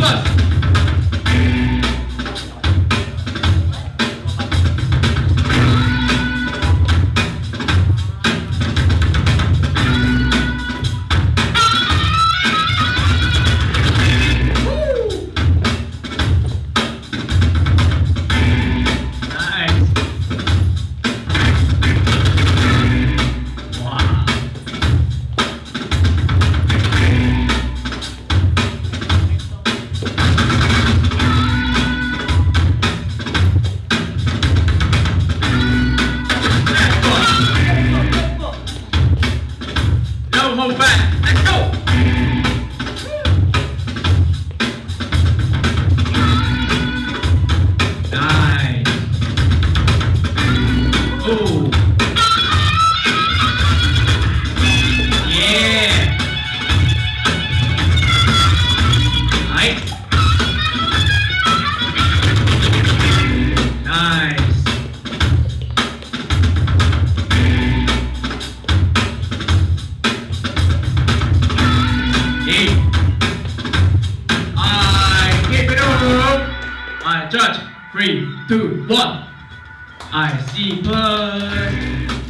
first. Don't hold back. Let's go. Nice. Oh. Yeah. Nice. Nice. I keep it up. I judge. 3, 2, 1. I see blood.